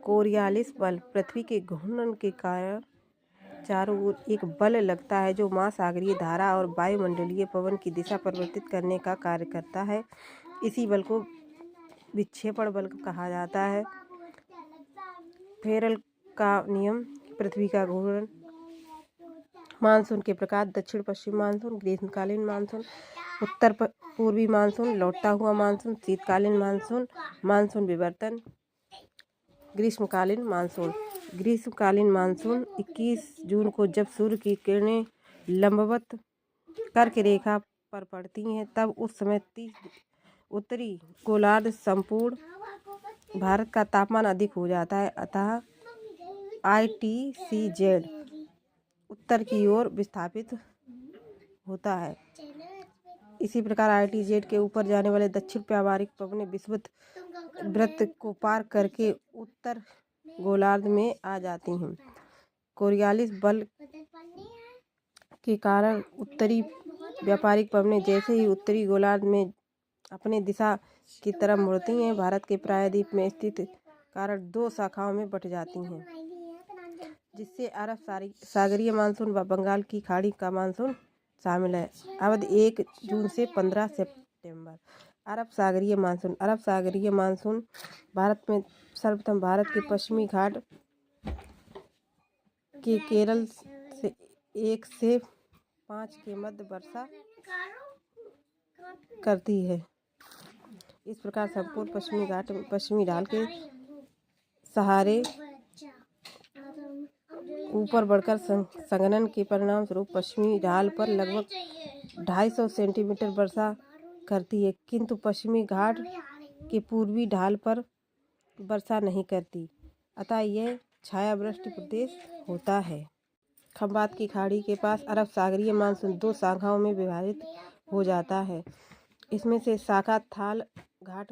Coriolis बल पृथ्वी के घूर्णन के कारण चारों ओर एक बल लगता है जो महासागरीय धारा और वायुमंडलीय पवन की दिशा परिवर्तित करने का कार्य करता है। इसी बल को विक्षेपण बल कहा जाता है। फेरल का नियम, पृथ्वी का घूर्णन। मानसून के प्रकार, दक्षिण पश्चिम मानसून, ग्रीष्मकालीन मानसून, उत्तर पूर्वी मानसून, लौटता हुआ मानसून, शीतकालीन मानसून, मानसून विवर्तन। ग्रीष्मकालीन मानसून। ग्रीष्मकालीन मानसून 21 जून को जब सूर्य की किरणें लंबवत कर्क रेखा पर पड़ती हैं तब उस समय उत्तरी गोलार्ध संपूर्ण भारत का तापमान अधिक हो जाता है। अतः ITCZ उत्तर की ओर विस्थापित होता है। इसी प्रकार ITZ के ऊपर जाने वाले दक्षिण व्यावहारिक पवनें विषुवत वृत्त को पार करके उत्तर गोलार्ध में आ जाती हैं। कोरियालिस बल के कारण उत्तरी व्यापारिक पवनें जैसे ही उत्तरी गोलार्ध में अपने दिशा की तरफ मुड़ती हैं, भारत के प्रायद्वीप में स्थित कारण 2 शाखाओं में बट जाती हैं, जिससे अरब सागरीय मानसून व बंगाल की खाड़ी का मानसून शामिल है। अवधि 1 जून से 15 सितंबर। अरब सागरीय मानसून। अरब सागरीय मानसून भारत में सर्वप्रथम भारत के पश्चिमी घाट के केरल से 1 से 5 के मध्य वर्षा करती है। इस प्रकार संपूर्ण पश्चिमी घाट में पश्चिमी ढाल के सहारे ऊपर बढ़कर संघनन के परिणाम स्वरूप पश्चिमी ढाल पर लगभग 250 सेंटीमीटर वर्षा करती है, किंतु पश्चिमी घाट के पूर्वी ढाल पर वर्षा नहीं करती। अतः यह छायावृष्टि प्रदेश होता है। खंबात की खाड़ी के पास अरब सागरीय मानसून 2 शाखाओं में विभाजित हो जाता है। इसमें से शाखा थाल घाट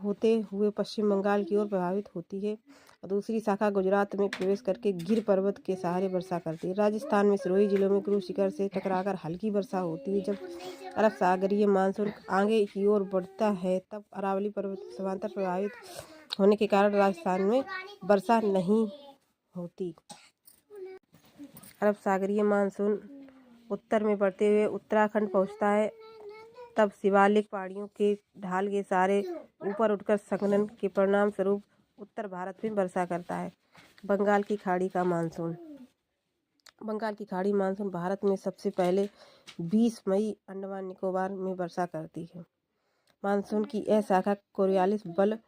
होते हुए पश्चिम बंगाल की ओर प्रभावित होती है और दूसरी शाखा गुजरात में प्रवेश करके गिर पर्वत के सहारे वर्षा करती है। राजस्थान में सिरोही जिलों में गुरु शिखर से टकराकर हल्की वर्षा होती है। जब अरब सागरीय मानसून आगे की ओर बढ़ता है तब अरावली पर्वत के समांतर प्रभावित होने के कारण राजस्थान में वर्षा नहीं होती। अरब सागरीय मानसून उत्तर में बढ़ते हुए उत्तराखंड पहुंचता है, तब शिवालिक पहाड़ियों के ढाल के सहारे ऊपर उठकर संघनन के परिणाम स्वरूप उत्तर भारत में वर्षा करता है। बंगाल की खाड़ी का मानसून। बंगाल की खाड़ी मानसून भारत में सबसे पहले 20 मई अंडमान निकोबार में वर्षा करती है। मानसून की यह शाखा कोरियालिस बल